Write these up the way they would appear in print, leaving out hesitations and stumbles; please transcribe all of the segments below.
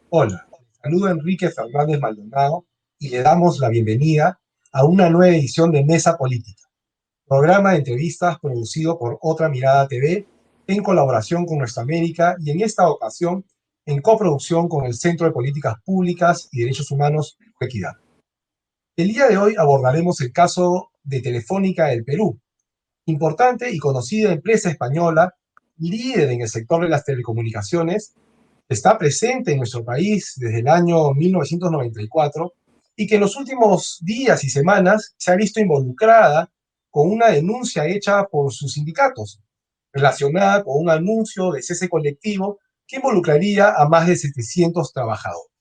Hola, saludo a Enrique Fernández Maldonado y le damos la bienvenida a una nueva edición de Mesa Política, programa de entrevistas producido por Otra Mirada TV en colaboración con Nuestra América y en esta ocasión en coproducción con el Centro de Políticas Públicas y Derechos Humanos Equidad. El día de hoy abordaremos el caso de Telefónica del Perú, importante y conocida empresa española, líder en el sector de las telecomunicaciones, está presente en nuestro país desde el año 1994 y que en los últimos días y semanas se ha visto involucrada con una denuncia hecha por sus sindicatos relacionada con un anuncio de cese colectivo que involucraría a más de 700 trabajadores.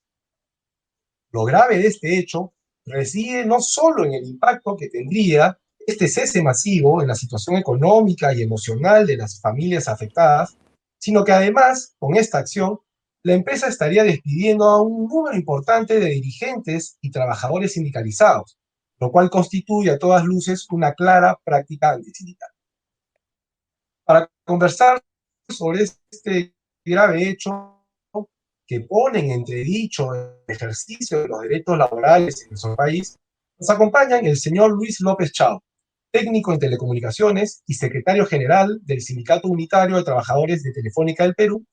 Lo grave de este hecho reside no solo en el impacto que tendría este cese masivo en la situación económica y emocional de las familias afectadas, sino que además, con esta acción, la empresa estaría despidiendo a un número importante de dirigentes y trabajadores sindicalizados, lo cual constituye a todas luces una clara práctica antisindical. Para conversar sobre este grave hecho que pone en entredicho el ejercicio de los derechos laborales en nuestro país, nos acompañan el señor Luis López Chao, técnico en telecomunicaciones y secretario general del Sindicato Unitario de Trabajadores de Telefónica del Perú,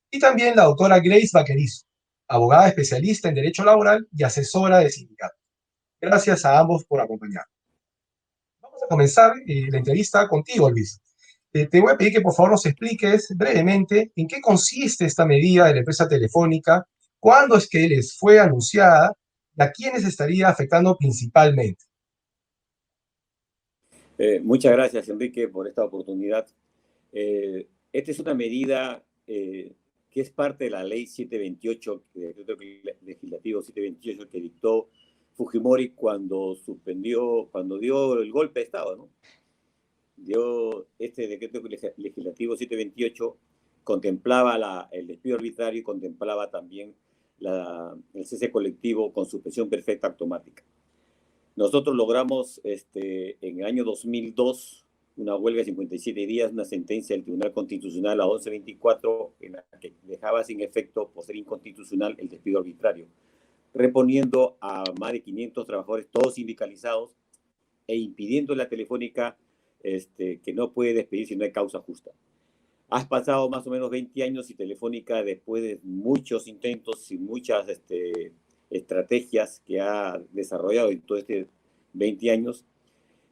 y también la doctora Grace Vaquerizo, abogada especialista en Derecho Laboral y asesora de sindicato. Gracias a ambos por acompañarnos. Vamos a comenzar la entrevista contigo, Luis. Te voy a pedir que por favor nos expliques brevemente en qué consiste esta medida de la empresa Telefónica, cuándo es que les fue anunciada y a quiénes estaría afectando principalmente. Muchas gracias, Enrique, por esta oportunidad. Esta es una medida que es parte de la ley 728, el decreto legislativo 728 que dictó Fujimori cuando dio el golpe de Estado, ¿no? Este decreto legislativo 728 contemplaba el despido arbitrario y contemplaba también el cese colectivo con suspensión perfecta automática. Nosotros logramos en el año 2002 una huelga de 57 días, una sentencia del Tribunal Constitucional a 1124 en la que dejaba sin efecto, por ser inconstitucional, el despido arbitrario, reponiendo a más de 500 trabajadores, todos sindicalizados, e impidiendo a la Telefónica que no puede despedir si no hay causa justa. Has pasado más o menos 20 años y Telefónica, después de muchos intentos y muchas estrategias que ha desarrollado en todo este 20 años,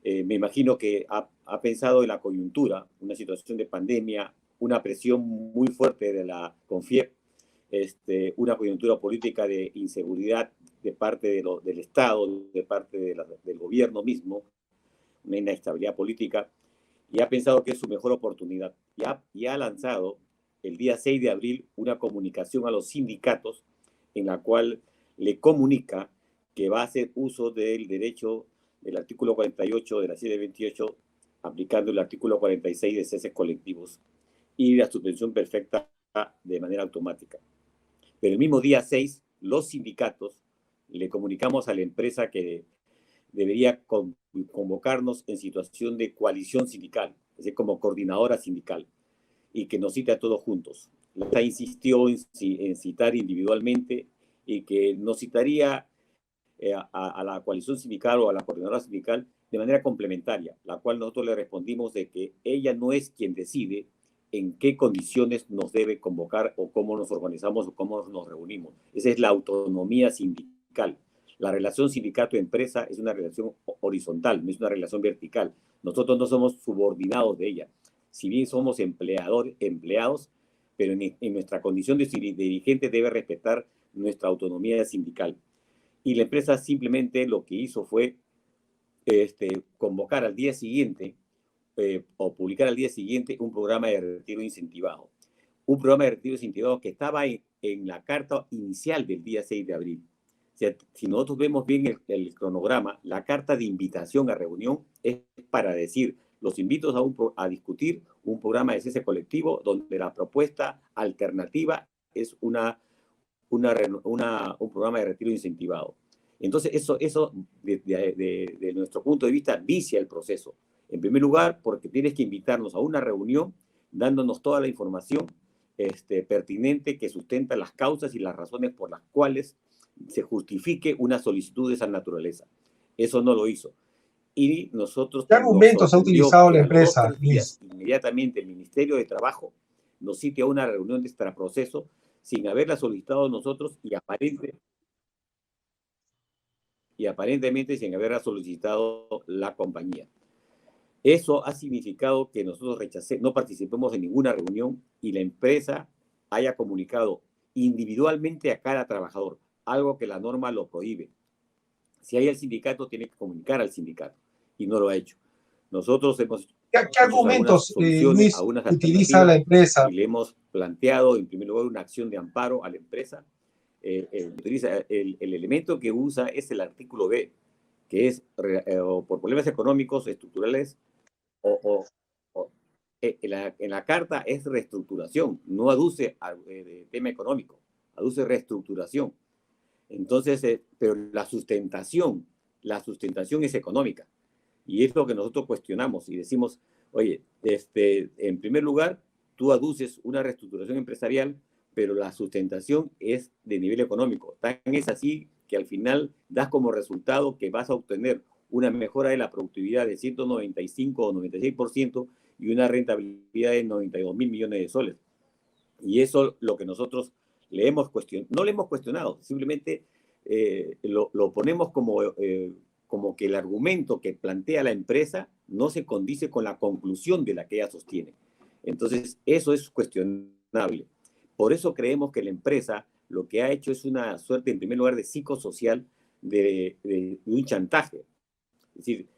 me imagino que ha pensado en la coyuntura, una situación de pandemia, una presión muy fuerte de la CONFIEP, una coyuntura política de inseguridad de parte del Estado, de parte del gobierno mismo, una inestabilidad política, y ha pensado que es su mejor oportunidad. Y ha lanzado el día 6 de abril una comunicación a los sindicatos en la cual le comunica que va a hacer uso del derecho del artículo 48 de la 728, aplicando el artículo 46 de ceses colectivos y la suspensión perfecta de manera automática. Pero el mismo día 6, los sindicatos le comunicamos a la empresa que debería convocarnos en situación de coalición sindical, es decir, como coordinadora sindical, y que nos cite a todos juntos. La empresa insistió en citar individualmente y que nos citaría a la coalición sindical o a la coordinadora sindical de manera complementaria, la cual nosotros le respondimos de que ella no es quien decide en qué condiciones nos debe convocar o cómo nos organizamos o cómo nos reunimos. Esa es la autonomía sindical. La relación sindicato-empresa es una relación horizontal, no es una relación vertical. Nosotros no somos subordinados de ella. Si bien somos empleados, pero en nuestra condición de dirigente debe respetar nuestra autonomía sindical. Y la empresa simplemente lo que hizo fue convocar al día siguiente o publicar al día siguiente un programa de retiro incentivado. Un programa de retiro incentivado que estaba en la carta inicial del día 6 de abril. O sea, si nosotros vemos bien el cronograma, la carta de invitación a reunión es para decir, los invito a discutir un programa de cese colectivo donde la propuesta alternativa es un programa de retiro incentivado. Entonces, eso de nuestro punto de vista, vicia el proceso. En primer lugar, porque tienes que invitarnos a una reunión dándonos toda la información pertinente que sustenta las causas y las razones por las cuales se justifique una solicitud de esa naturaleza. Eso no lo hizo. Y nosotros ¿Qué nos argumentos ha sorprendió utilizado que la a los 2 o empresa, 3 días, Luis? inmediatamente el Ministerio de Trabajo nos cite a una reunión de extraproceso sin haberla solicitado nosotros y aparentemente sin haberla solicitado la compañía. Eso ha significado que nosotros no participemos en ninguna reunión y la empresa haya comunicado individualmente a cada trabajador, algo que la norma lo prohíbe. Si hay el sindicato, tiene que comunicar al sindicato y no lo ha hecho. Nosotros hemos ¿Qué hecho algunas argumentos, soluciones, Luis, algunas utiliza la alternativas empresa? y le hemos planteado, en primer lugar, una acción de amparo a la empresa. El elemento que usa es el artículo B, que es por problemas económicos, estructurales, o, o en la carta es reestructuración, no aduce de tema económico, aduce reestructuración. Entonces, pero la sustentación es económica. Y es lo que nosotros cuestionamos y decimos, oye, en primer lugar, tú aduces una reestructuración empresarial, pero la sustentación es de nivel económico. Tan es así que al final das como resultado que vas a obtener una mejora de la productividad de 195 o 96% y una rentabilidad de 92.000 millones de soles. Y eso lo que nosotros le hemos cuestionado, no le hemos cuestionado, simplemente lo ponemos como que el argumento que plantea la empresa no se condice con la conclusión de la que ella sostiene. Entonces, eso es cuestionable. Por eso creemos que la empresa lo que ha hecho es una suerte, en primer lugar, de psicosocial, de un chantaje. Es decir,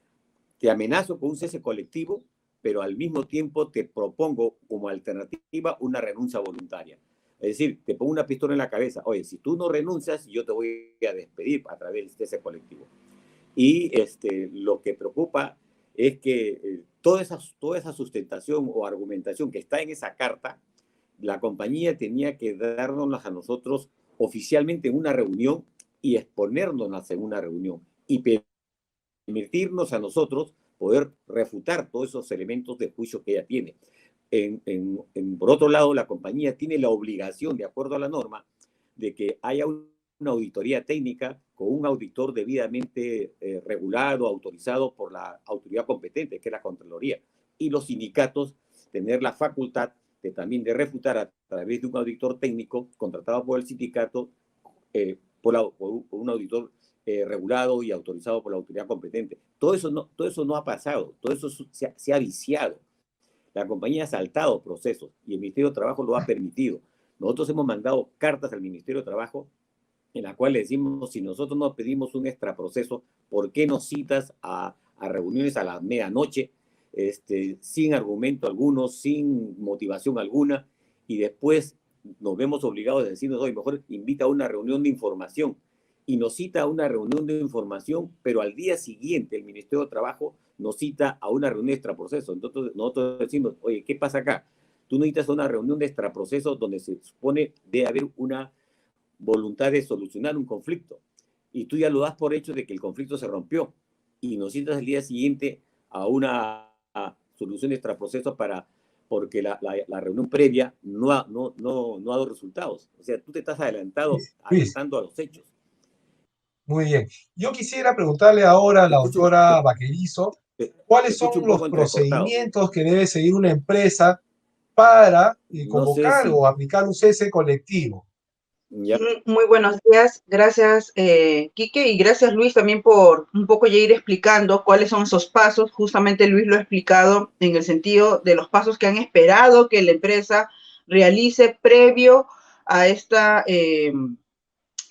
te amenazo con un cese colectivo, pero al mismo tiempo te propongo como alternativa una renuncia voluntaria. Es decir, te pongo una pistola en la cabeza. Oye, si tú no renuncias, yo te voy a despedir a través de ese colectivo. Y lo que preocupa es que toda esa sustentación o argumentación que está en esa carta, la compañía tenía que darnos a nosotros oficialmente en una reunión y exponernos en una reunión y permitirnos a nosotros poder refutar todos esos elementos de juicio que ella tiene. Por otro lado, la compañía tiene la obligación, de acuerdo a la norma, de que haya una auditoría técnica con un auditor debidamente regulado, autorizado por la autoridad competente, que es la Contraloría, y los sindicatos tener la facultad también de refutar a través de un auditor técnico contratado por el sindicato, por un auditor regulado y autorizado por la autoridad competente. Todo eso no ha pasado, todo eso se ha viciado. La compañía ha saltado procesos y el Ministerio de Trabajo lo ha permitido. Nosotros hemos mandado cartas al Ministerio de Trabajo en la cual le decimos, si nosotros no pedimos un extraproceso, ¿por qué nos citas a reuniones a la medianoche, sin argumento alguno, sin motivación alguna, y después nos vemos obligados a decirnos, oye, mejor invita a una reunión de información, y nos cita a una reunión de información, pero al día siguiente el Ministerio de Trabajo nos cita a una reunión de extraproceso? Entonces nosotros decimos, oye, ¿qué pasa acá? Tú necesitas una reunión de extraproceso donde se supone debe haber una voluntad de solucionar un conflicto, y tú ya lo das por hecho de que el conflicto se rompió y nos citas el día siguiente a una solución de extraproceso porque la reunión previa no ha dado resultados. O sea, tú te estás Luis, adelantando a los hechos. muy bien. Yo quisiera preguntarle ahora a Te la escucho, doctora Vaquerizo, te ¿cuáles escucho son un los poco entrecortado. procedimientos que debe seguir una empresa para No sé convocar si o aplicar un cese colectivo? ya. Muy buenos días, gracias Quique y gracias Luis también por un poco ya ir explicando cuáles son esos pasos. Justamente Luis lo ha explicado en el sentido de los pasos que han esperado que la empresa realice previo a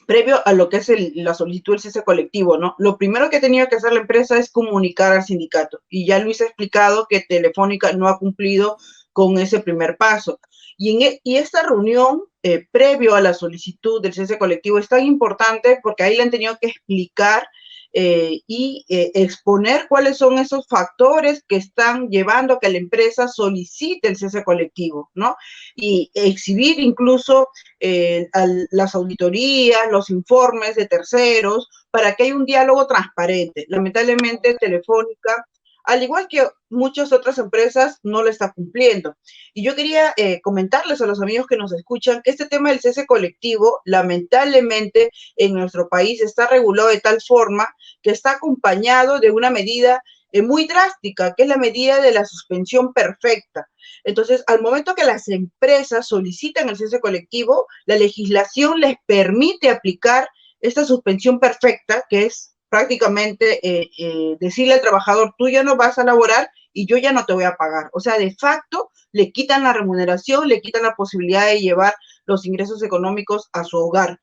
previo a lo que es la solicitud del cese colectivo, ¿no? Lo primero que ha tenido que hacer la empresa es comunicar al sindicato. Y ya Luis ha explicado que Telefónica no ha cumplido con ese primer paso. Y esta reunión, previo a la solicitud del cese colectivo, es tan importante porque ahí le han tenido que explicar exponer cuáles son esos factores que están llevando a que la empresa solicite el cese colectivo, ¿no? Y exhibir incluso las auditorías, los informes de terceros, para que haya un diálogo transparente. Lamentablemente, Telefónica al igual que muchas otras empresas, no lo está cumpliendo. Y yo quería comentarles a los amigos que nos escuchan que este tema del cese colectivo, lamentablemente, en nuestro país está regulado de tal forma que está acompañado de una medida muy drástica, que es la medida de la suspensión perfecta. Entonces, al momento que las empresas solicitan el cese colectivo, la legislación les permite aplicar esta suspensión perfecta, que es prácticamente decirle al trabajador, tú ya no vas a laborar y yo ya no te voy a pagar. O sea, de facto, le quitan la remuneración, le quitan la posibilidad de llevar los ingresos económicos a su hogar.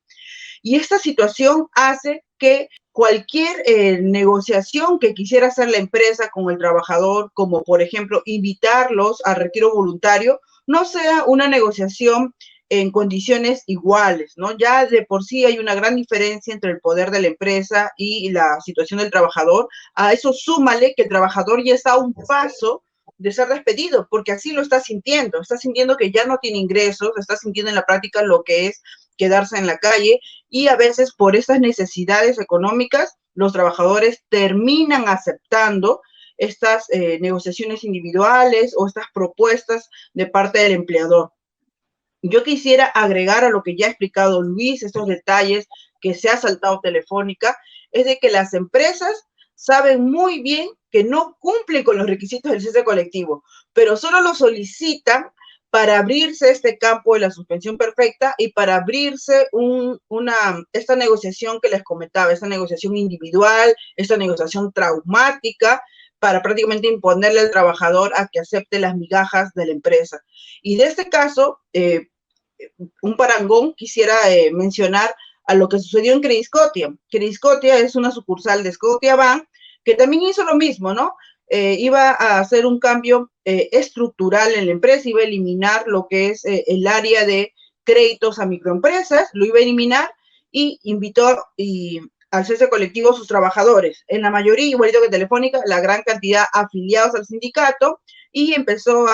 Y esta situación hace que cualquier negociación que quisiera hacer la empresa con el trabajador, como por ejemplo invitarlos al retiro voluntario, no sea una negociación en condiciones iguales, ¿no? Ya de por sí hay una gran diferencia entre el poder de la empresa y la situación del trabajador. A eso súmale que el trabajador ya está a un paso de ser despedido, porque así lo está sintiendo que ya no tiene ingresos, está sintiendo en la práctica lo que es quedarse en la calle, y a veces por estas necesidades económicas los trabajadores terminan aceptando estas negociaciones individuales o estas propuestas de parte del empleador. Yo quisiera agregar a lo que ya ha explicado Luis, estos detalles que se ha saltado Telefónica, es de que las empresas saben muy bien que no cumplen con los requisitos del cese colectivo, pero solo lo solicitan para abrirse este campo de la suspensión perfecta y para abrirse esta negociación que les comentaba, esta negociación individual, esta negociación traumática, para prácticamente imponerle al trabajador a que acepte las migajas de la empresa. Y de este caso, un parangón, quisiera mencionar a lo que sucedió en Crediscotia. Crediscotia es una sucursal de Scotiabank que también hizo lo mismo, ¿no? Iba a hacer un cambio estructural en la empresa, iba a eliminar lo que es el área de créditos a microempresas, lo iba a eliminar y invitó al cese colectivo a sus trabajadores. En la mayoría, igualito que Telefónica, la gran cantidad afiliados al sindicato, y empezó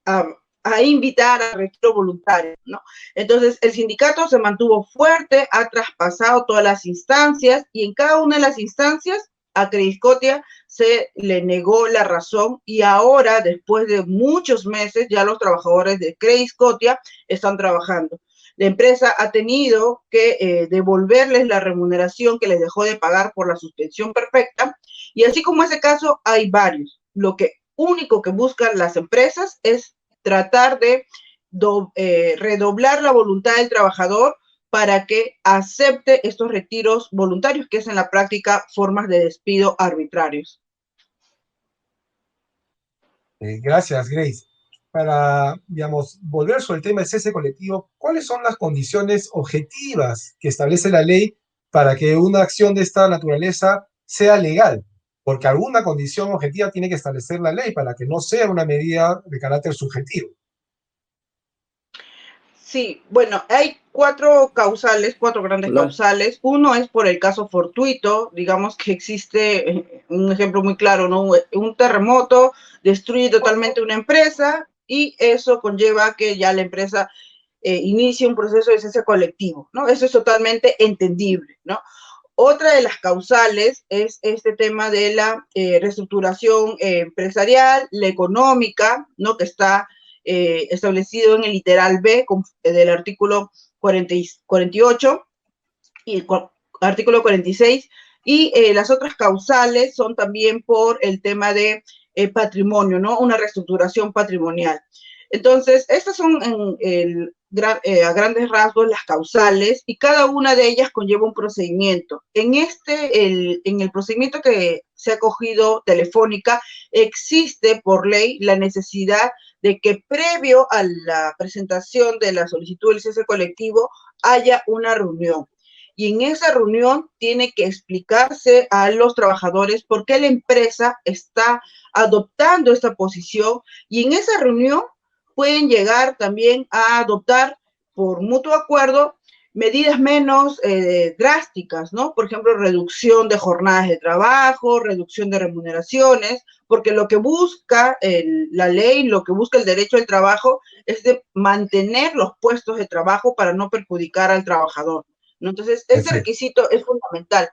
a invitar a retiro voluntario, ¿no? Entonces, el sindicato se mantuvo fuerte, ha traspasado todas las instancias, y en cada una de las instancias a Crediscotia se le negó la razón, y ahora, después de muchos meses, ya los trabajadores de Crediscotia están trabajando. La empresa ha tenido que devolverles la remuneración que les dejó de pagar por la suspensión perfecta, y así como ese caso, hay varios. Lo que único que buscan las empresas es tratar de redoblar la voluntad del trabajador para que acepte estos retiros voluntarios, que es en la práctica formas de despido arbitrarios. Gracias, Grace. Para, digamos, volver sobre el tema del cese colectivo, ¿cuáles son las condiciones objetivas que establece la ley para que una acción de esta naturaleza sea legal? Porque alguna condición objetiva tiene que establecer la ley para que no sea una medida de carácter subjetivo. Sí, bueno, hay cuatro grandes causales. Uno es por el caso fortuito, digamos que existe un ejemplo muy claro, ¿no? Un terremoto destruye totalmente una empresa y eso conlleva que ya la empresa inicie un proceso de cese colectivo, ¿no? Eso es totalmente entendible, ¿no? Otra de las causales es este tema de la reestructuración empresarial, la económica, ¿no? Que está establecido en el literal B del artículo 48 y el artículo 46, y las otras causales son también por el tema de patrimonio, ¿no? Una reestructuración patrimonial. Entonces, estas son a grandes rasgos las causales, y cada una de ellas conlleva un procedimiento. En el procedimiento que se ha cogido Telefónica, existe por ley la necesidad de que previo a la presentación de la solicitud del cese colectivo haya una reunión. Y en esa reunión tiene que explicarse a los trabajadores por qué la empresa está adoptando esta posición, y en esa reunión pueden llegar también a adoptar por mutuo acuerdo medidas menos drásticas, ¿no? Por ejemplo, reducción de jornadas de trabajo, reducción de remuneraciones, porque lo que busca la ley, lo que busca el derecho del trabajo es de mantener los puestos de trabajo para no perjudicar al trabajador, ¿no? Entonces, ese requisito es fundamental.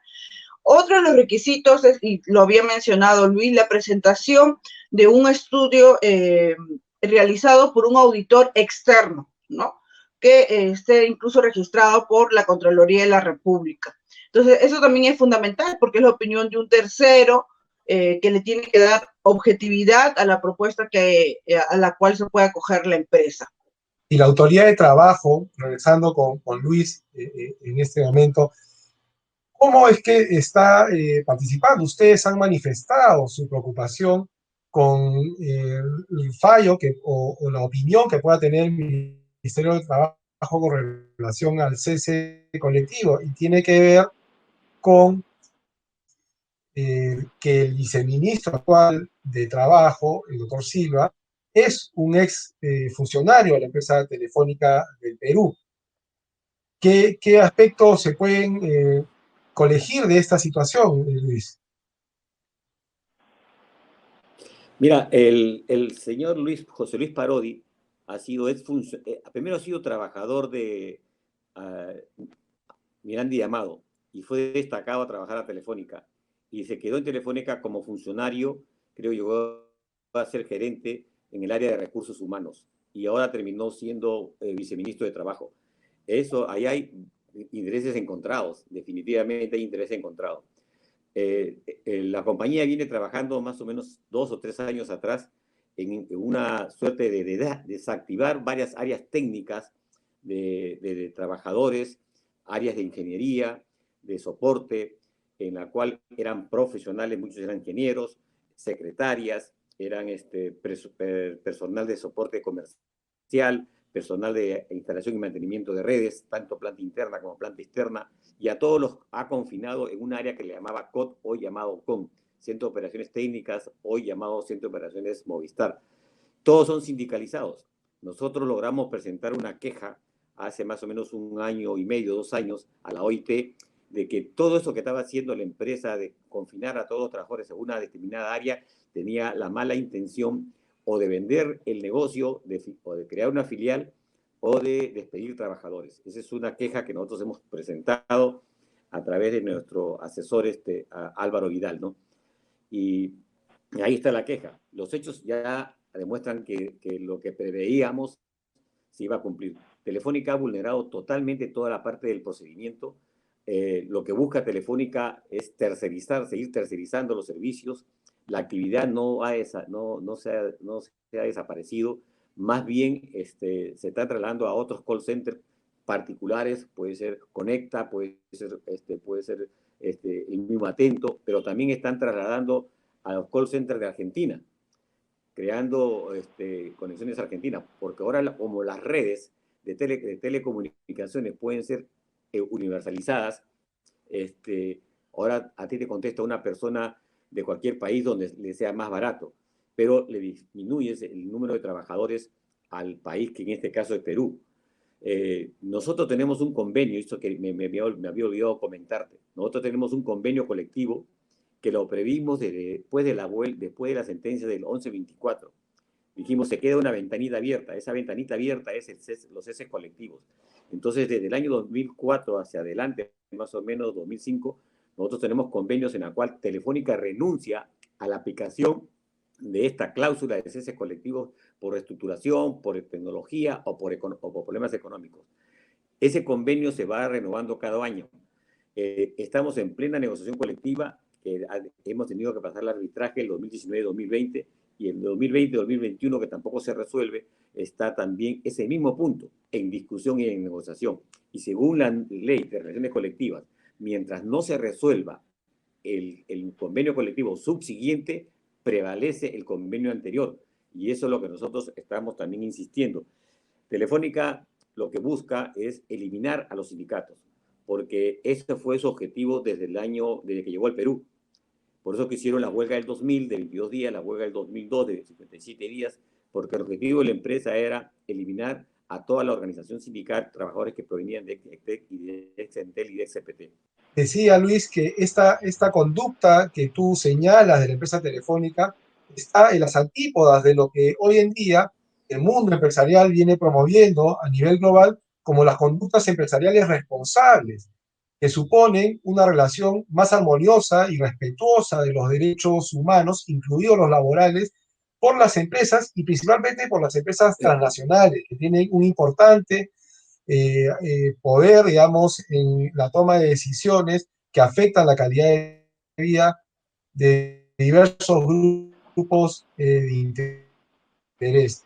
Otro de los requisitos es, y lo había mencionado Luis, la presentación de un estudio realizado por un auditor externo, ¿no? Que esté incluso registrado por la Contraloría de la República. Entonces, eso también es fundamental porque es la opinión de un tercero que le tiene que dar objetividad a la propuesta a la cual se puede acoger la empresa. Y la autoridad de trabajo, regresando con Luis en este momento, ¿cómo es que está participando? Ustedes han manifestado su preocupación con el fallo o la opinión que pueda tener el Ministerio de Trabajo con relación al cese colectivo, y tiene que ver con que el viceministro actual de Trabajo, el doctor Silva, es un ex funcionario de la empresa telefónica del Perú. ¿Qué aspectos se pueden colegir de esta situación, Luis? Mira, el señor José Luis Parodi primero ha sido trabajador de Miranda y Amado, y fue destacado a trabajar a Telefónica, y se quedó en Telefónica como funcionario, creo que llegó a ser gerente en el área de recursos humanos, y ahora terminó siendo viceministro de Trabajo. Ahí hay intereses encontrados, definitivamente hay intereses encontrados. La compañía viene trabajando más o menos 2 o 3 años atrás en una suerte de desactivar varias áreas técnicas de trabajadores, áreas de ingeniería, de soporte, en la cual eran profesionales, muchos eran ingenieros, secretarias, eran personal de soporte comercial, personal de instalación y mantenimiento de redes, tanto planta interna como planta externa, y a todos los ha confinado en un área que le llamaba COT, hoy llamado COM, Centro de Operaciones Técnicas, hoy llamado Centro de Operaciones Movistar. Todos son sindicalizados. Nosotros logramos presentar una queja hace más o menos 1 año y medio, 2 años, a la OIT, de que todo eso que estaba haciendo la empresa de confinar a todos los trabajadores en una determinada área tenía la mala intención o de vender el negocio, o de crear una filial, o de despedir trabajadores. Esa es una queja que nosotros hemos presentado a través de nuestro asesor Álvaro Vidal, ¿no? Y ahí está la queja. Los hechos ya demuestran que lo que preveíamos se iba a cumplir. Telefónica ha vulnerado totalmente toda la parte del procedimiento. Lo que busca Telefónica es seguir tercerizando los servicios. La actividad no se ha desaparecido. Más bien se está trasladando a otros call centers particulares, puede ser Conecta, puede ser el mismo Atento, pero también están trasladando a los call centers de Argentina, creando conexiones argentinas, porque ahora como las redes de telecomunicaciones pueden ser universalizadas, ahora a ti te contesta una persona de cualquier país donde le sea más barato, pero le disminuyes el número de trabajadores al país, que en este caso es Perú. Nosotros tenemos un convenio, esto que me había olvidado comentarte, nosotros tenemos un convenio colectivo que lo previmos después de la sentencia del 1124. Dijimos, se queda una ventanita abierta. Esa ventanita abierta es los ceses colectivos. Entonces, desde el año 2004 hacia adelante, más o menos 2005, nosotros tenemos convenios en la cual Telefónica renuncia a la aplicación de esta cláusula de ceses colectivos por reestructuración, por tecnología o por problemas económicos. Ese convenio se va renovando cada año. Estamos en plena negociación colectiva. Hemos tenido que pasar el arbitraje el 2019-2020 y el 2020-2021, que tampoco se resuelve, está también ese mismo punto en discusión y en negociación. Y según la ley de relaciones colectivas, mientras no se resuelva el convenio colectivo subsiguiente, prevalece el convenio anterior. Y eso es lo que nosotros estamos también insistiendo. Telefónica lo que busca es eliminar a los sindicatos, porque ese fue su objetivo desde que llegó al Perú. Por eso que hicieron la huelga del 2000 de 22 días, la huelga del 2002 de 57 días, porque el objetivo de la empresa era eliminar a toda la organización sindical, trabajadores que provenían de ECTEC y de Exentel y de XPT. Decía Luis que esta conducta que tú señalas de la empresa telefónica está en las antípodas de lo que hoy en día el mundo empresarial viene promoviendo a nivel global como las conductas empresariales responsables. que suponen una relación más armoniosa y respetuosa de los derechos humanos, incluidos los laborales, por las empresas y principalmente por las empresas transnacionales, que tienen un importante poder, digamos, en la toma de decisiones que afectan la calidad de vida de diversos grupos de interés.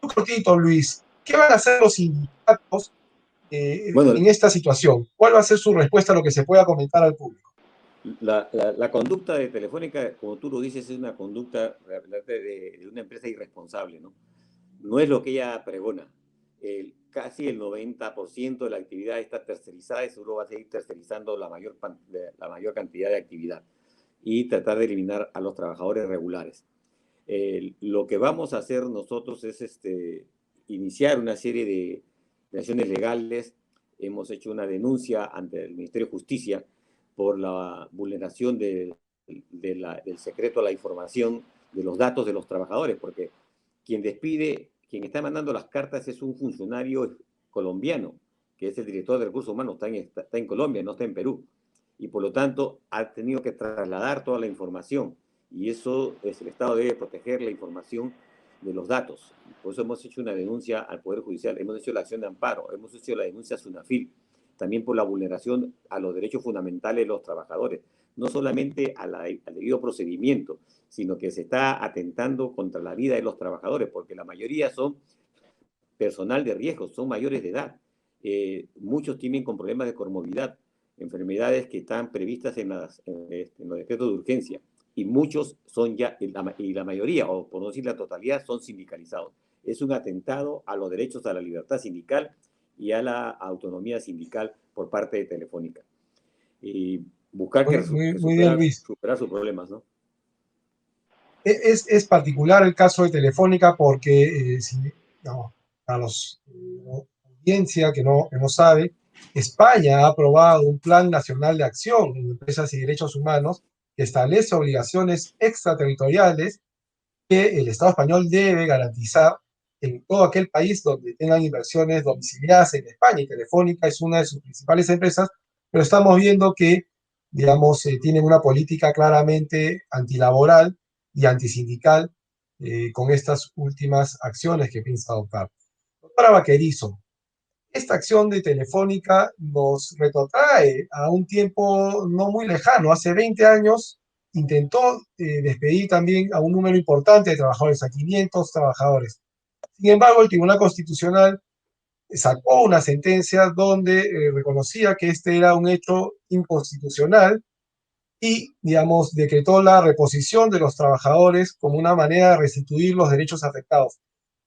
Un cortito, Luis, ¿qué van a hacer los sindicatos Bueno, en esta situación? ¿Cuál va a ser su respuesta a lo que se pueda comentar al público? la conducta de Telefónica, como tú lo dices, es una conducta de una empresa irresponsable, ¿no? No es lo que ella pregona. Casi el 90% de la actividad está tercerizada y seguro va a seguir tercerizando la mayor cantidad de actividad y tratar de eliminar a los trabajadores regulares. Lo que vamos a hacer nosotros es iniciar una serie de acciones legales. Hemos hecho una denuncia ante el Ministerio de Justicia por la vulneración del secreto a la información de los datos de los trabajadores, porque quien está mandando las cartas es un funcionario colombiano, que es el director de recursos humanos, está en Colombia, no está en Perú, y por lo tanto ha tenido que trasladar toda la información, y eso el Estado debe proteger la información de los datos. Por eso hemos hecho una denuncia al Poder Judicial, hemos hecho la acción de amparo, hemos hecho la denuncia a SUNAFIL, también por la vulneración a los derechos fundamentales de los trabajadores, no solamente al debido procedimiento, sino que se está atentando contra la vida de los trabajadores, porque la mayoría son personal de riesgo, son mayores de edad. Muchos tienen con problemas de comorbilidad, enfermedades que están previstas en los decretos de urgencia, y muchos son ya, y la mayoría, o por no decir la totalidad, son sindicalizados. Es un atentado a los derechos a la libertad sindical y a la autonomía sindical por parte de Telefónica. Y buscar muy bien, Luis. superar sus problemas, ¿no? Es particular el caso de Telefónica porque, no, para los audiencia que no sabe, España ha aprobado un Plan Nacional de Acción en Empresas y Derechos Humanos que establece obligaciones extraterritoriales que el Estado español debe garantizar en todo aquel país donde tengan inversiones domiciliadas en España, y Telefónica es una de sus principales empresas, pero estamos viendo que, digamos, tienen una política claramente antilaboral y antisindical con estas últimas acciones que piensa adoptar. Doctora Vaquerizo, esta acción de Telefónica nos retrotrae a un tiempo no muy lejano. Hace 20 años intentó despedir también a un número importante de trabajadores, a 500 trabajadores. Sin embargo, el Tribunal Constitucional sacó una sentencia donde reconocía que este era un hecho inconstitucional y, digamos, decretó la reposición de los trabajadores como una manera de restituir los derechos afectados.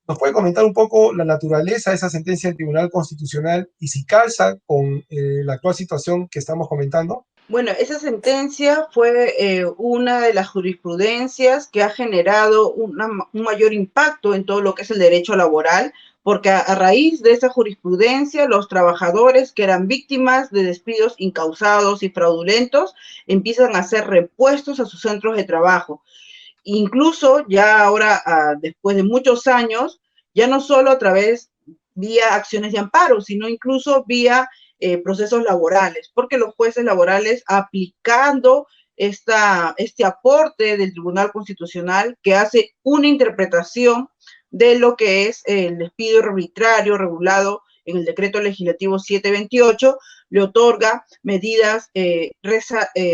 ¿Nos puede comentar un poco la naturaleza de esa sentencia del Tribunal Constitucional y si calza con la actual situación que estamos comentando? Bueno, esa sentencia fue una de las jurisprudencias que ha generado un mayor impacto en todo lo que es el derecho laboral, porque a raíz de esa jurisprudencia, los trabajadores que eran víctimas de despidos incausados y fraudulentos empiezan a ser repuestos a sus centros de trabajo. Incluso ya ahora, después de muchos años, ya no solo a través vía acciones de amparo, sino incluso vía procesos laborales, porque los jueces laborales aplicando este aporte del Tribunal Constitucional que hace una interpretación de lo que es el despido arbitrario regulado en el decreto legislativo 728, le otorga medidas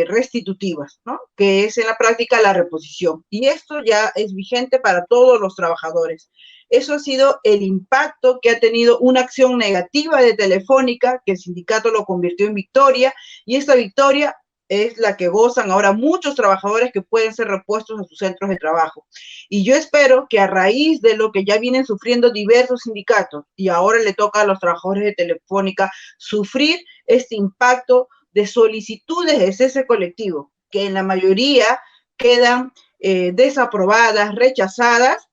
restitutivas, ¿no? Que es en la práctica la reposición. Y esto ya es vigente para todos los trabajadores. Eso ha sido el impacto que ha tenido una acción negativa de Telefónica, que el sindicato lo convirtió en victoria, y esta victoria es la que gozan ahora muchos trabajadores que pueden ser repuestos a sus centros de trabajo. Y yo espero que a raíz de lo que ya vienen sufriendo diversos sindicatos, y ahora le toca a los trabajadores de Telefónica sufrir este impacto de solicitudes de cese colectivo, que en la mayoría quedan desaprobadas, rechazadas,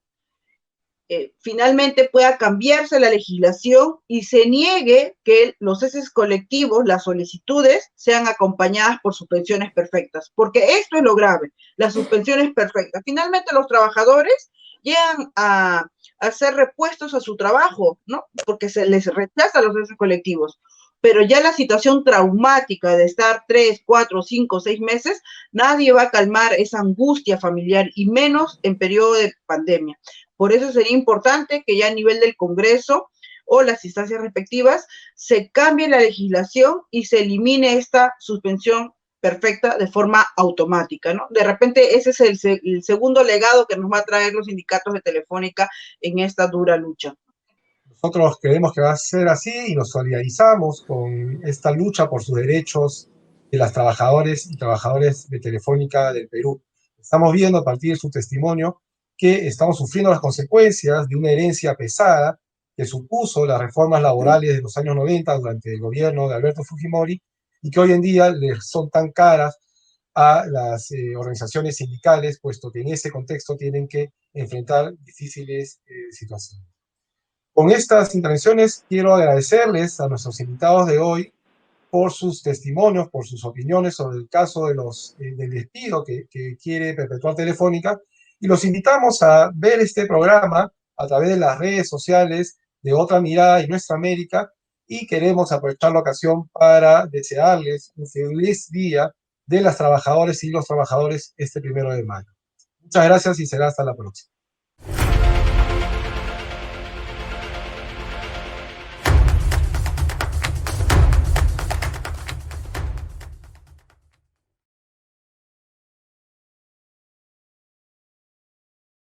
finalmente pueda cambiarse la legislación y se niegue que los ceses colectivos, las solicitudes, sean acompañadas por suspensiones perfectas, porque esto es lo grave, las suspensiones perfectas. Finalmente los trabajadores llegan a ser repuestos a su trabajo, ¿no? Porque se les rechaza los ceses colectivos. pero ya la situación traumática de estar 3, 4, 5, 6 meses, nadie va a calmar esa angustia familiar y menos en periodo de pandemia. Por eso sería importante que ya a nivel del Congreso o las instancias respectivas se cambie la legislación y se elimine esta suspensión perfecta de forma automática, ¿no? De repente ese es el segundo legado que nos va a traer los sindicatos de Telefónica en esta dura lucha. Nosotros creemos que va a ser así y nos solidarizamos con esta lucha por sus derechos de las trabajadoras y trabajadores de Telefónica del Perú. Estamos viendo a partir de su testimonio que estamos sufriendo las consecuencias de una herencia pesada que supuso las reformas laborales de los años 90 durante el gobierno de Alberto Fujimori y que hoy en día les son tan caras a las organizaciones sindicales, puesto que en ese contexto tienen que enfrentar difíciles situaciones. Con estas intervenciones quiero agradecerles a nuestros invitados de hoy por sus testimonios, por sus opiniones sobre el caso del despido que quiere perpetuar Telefónica, y los invitamos a ver este programa a través de las redes sociales de Otra Mirada y Nuestra América, y queremos aprovechar la ocasión para desearles un feliz día de las trabajadoras y los trabajadores este 1 de mayo. Muchas gracias y será hasta la próxima.